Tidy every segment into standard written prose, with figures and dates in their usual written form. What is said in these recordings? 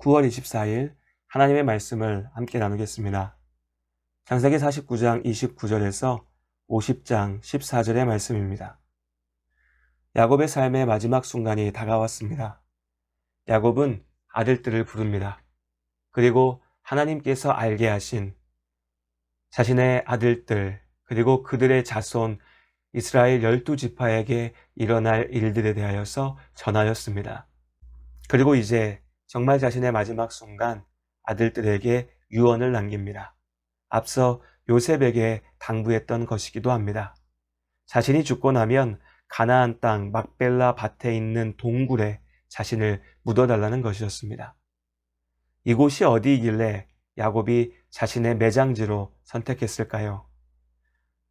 9월 24일 하나님의 말씀을 함께 나누겠습니다. 창세기 49장 29절에서 50장 14절의 말씀입니다. 야곱의 삶의 마지막 순간이 다가왔습니다. 야곱은 아들들을 부릅니다. 그리고 하나님께서 알게 하신 자신의 아들들 그리고 그들의 자손 이스라엘 12지파에게 일어날 일들에 대하여서 전하였습니다. 그리고 이제 정말 자신의 마지막 순간 아들들에게 유언을 남깁니다. 앞서 요셉에게 당부했던 것이기도 합니다. 자신이 죽고 나면 가나안 땅 막벨라 밭에 있는 동굴에 자신을 묻어달라는 것이었습니다. 이곳이 어디이길래 야곱이 자신의 매장지로 선택했을까요?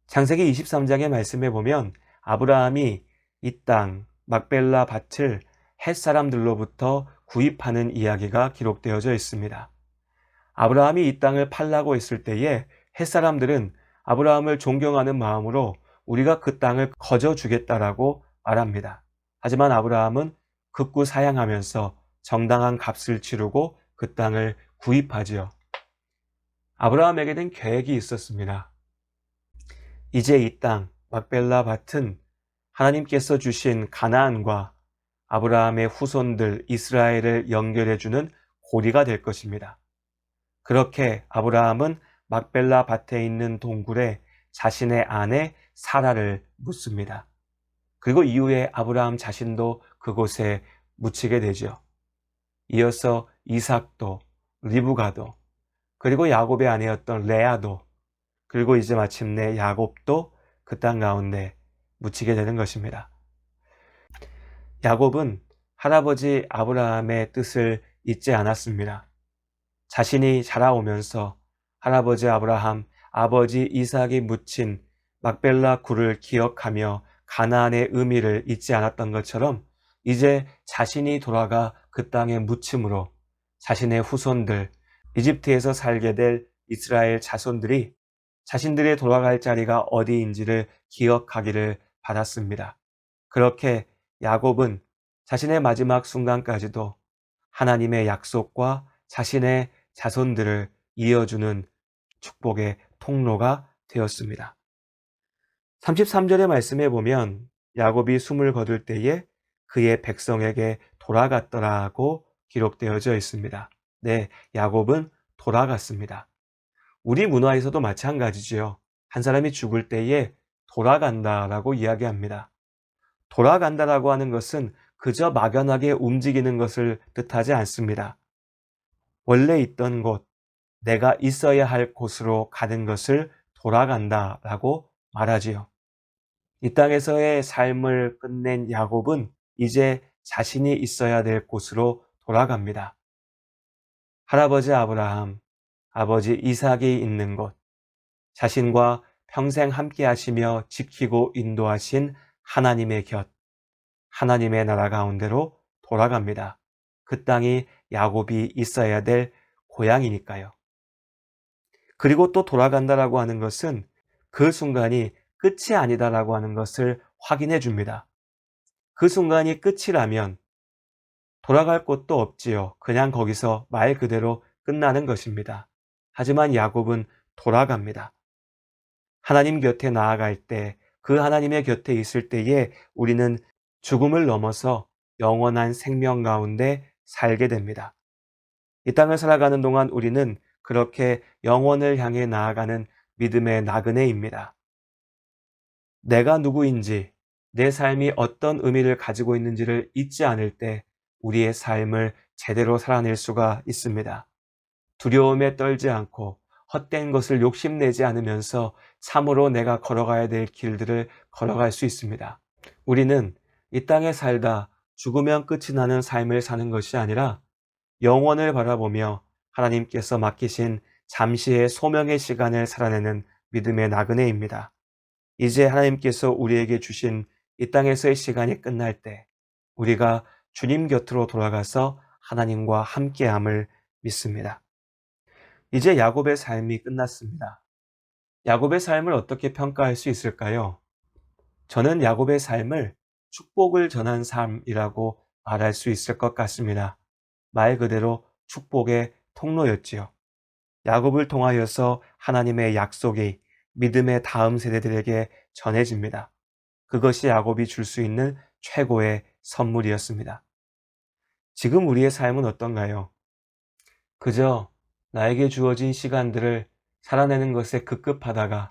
창세기 23장의 말씀에 보면 아브라함이 이 땅 막벨라 밭을 헷 사람들로부터 구입하는 이야기가 기록되어져 있습니다. 아브라함이 이 땅을 팔라고 했을 때에 헷 사람들은 아브라함을 존경하는 마음으로 우리가 그 땅을 거저 주겠다라고 말합니다. 하지만 아브라함은 극구 사양하면서 정당한 값을 치르고 그 땅을 구입하지요. 아브라함에게는 계획이 있었습니다. 이제 이 땅 막벨라 밭은 하나님께서 주신 가나안과 아브라함의 후손들 이스라엘을 연결해주는 고리가 될 것입니다. 그렇게 아브라함은 막벨라 밭에 있는 동굴에 자신의 아내 사라를 묻습니다. 그리고 이후에 아브라함 자신도 그곳에 묻히게 되죠. 이어서 이삭도, 리브가도, 그리고 야곱의 아내였던 레아도, 그리고 이제 마침내 야곱도 그 땅 가운데 묻히게 되는 것입니다. 야곱은 할아버지 아브라함의 뜻을 잊지 않았습니다. 자신이 자라오면서 할아버지 아브라함, 아버지 이삭이 묻힌 막벨라 굴을 기억하며 가나안의 의미를 잊지 않았던 것처럼 이제 자신이 돌아가 그 땅에 묻힘으로 자신의 후손들, 이집트에서 살게 될 이스라엘 자손들이 자신들의 돌아갈 자리가 어디인지를 기억하기를 바랐습니다. 그렇게 야곱은 자신의 마지막 순간까지도 하나님의 약속과 자신의 자손들을 이어주는 축복의 통로가 되었습니다. 33절의 말씀에 보면 야곱이 숨을 거둘 때에 그의 백성에게 돌아갔더라고 기록되어져 있습니다. 네, 야곱은 돌아갔습니다. 우리 문화에서도 마찬가지지요. 한 사람이 죽을 때에 돌아간다라고 이야기합니다. 돌아간다라고 하는 것은 그저 막연하게 움직이는 것을 뜻하지 않습니다. 원래 있던 곳, 내가 있어야 할 곳으로 가는 것을 돌아간다라고 말하지요. 이 땅에서의 삶을 끝낸 야곱은 이제 자신이 있어야 될 곳으로 돌아갑니다. 할아버지 아브라함, 아버지 이삭이 있는 곳, 자신과 평생 함께 하시며 지키고 인도하신 하나님의 곁, 하나님의 나라 가운데로 돌아갑니다. 그 땅이 야곱이 있어야 될 고향이니까요. 그리고 또 돌아간다라고 하는 것은 그 순간이 끝이 아니다라고 하는 것을 확인해 줍니다. 그 순간이 끝이라면 돌아갈 곳도 없지요. 그냥 거기서 말 그대로 끝나는 것입니다. 하지만 야곱은 돌아갑니다. 하나님 곁에 나아갈 때, 그 하나님의 곁에 있을 때에 우리는 죽음을 넘어서 영원한 생명 가운데 살게 됩니다. 이 땅을 살아가는 동안 우리는 그렇게 영원을 향해 나아가는 믿음의 나그네입니다. 내가 누구인지, 내 삶이 어떤 의미를 가지고 있는지를 잊지 않을 때 우리의 삶을 제대로 살아낼 수가 있습니다. 두려움에 떨지 않고 헛된 것을 욕심내지 않으면서 참으로 내가 걸어가야 될 길들을 걸어갈 수 있습니다. 우리는 이 땅에 살다 죽으면 끝이 나는 삶을 사는 것이 아니라 영원을 바라보며 하나님께서 맡기신 잠시의 소명의 시간을 살아내는 믿음의 나그네입니다. 이제 하나님께서 우리에게 주신 이 땅에서의 시간이 끝날 때 우리가 주님 곁으로 돌아가서 하나님과 함께함을 믿습니다. 이제 야곱의 삶이 끝났습니다. 야곱의 삶을 어떻게 평가할 수 있을까요? 저는 야곱의 삶을 축복을 전한 삶이라고 말할 수 있을 것 같습니다. 말 그대로 축복의 통로였지요. 야곱을 통하여서 하나님의 약속이 믿음의 다음 세대들에게 전해집니다. 그것이 야곱이 줄 수 있는 최고의 선물이었습니다. 지금 우리의 삶은 어떤가요? 그저 나에게 주어진 시간들을 살아내는 것에 급급하다가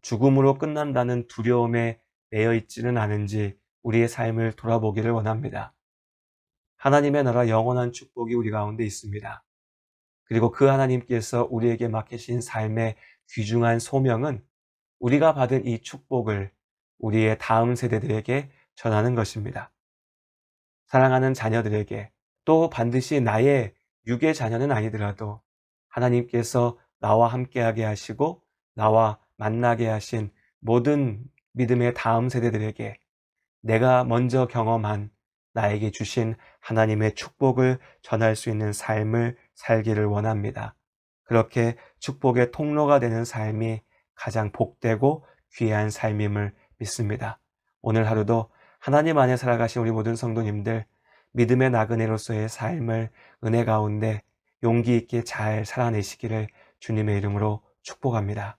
죽음으로 끝난다는 두려움에 매여 있지는 않은지 우리의 삶을 돌아보기를 원합니다. 하나님의 나라 영원한 축복이 우리 가운데 있습니다. 그리고 그 하나님께서 우리에게 맡기신 삶의 귀중한 소명은 우리가 받은 이 축복을 우리의 다음 세대들에게 전하는 것입니다. 사랑하는 자녀들에게, 또 반드시 나의 육의 자녀는 아니더라도 하나님께서 나와 함께하게 하시고 나와 만나게 하신 모든 믿음의 다음 세대들에게 내가 먼저 경험한 나에게 주신 하나님의 축복을 전할 수 있는 삶을 살기를 원합니다. 그렇게 축복의 통로가 되는 삶이 가장 복되고 귀한 삶임을 믿습니다. 오늘 하루도 하나님 안에 살아가신 우리 모든 성도님들, 믿음의 나그네로서의 삶을 은혜 가운데 용기 있게 잘 살아내시기를 주님의 이름으로 축복합니다.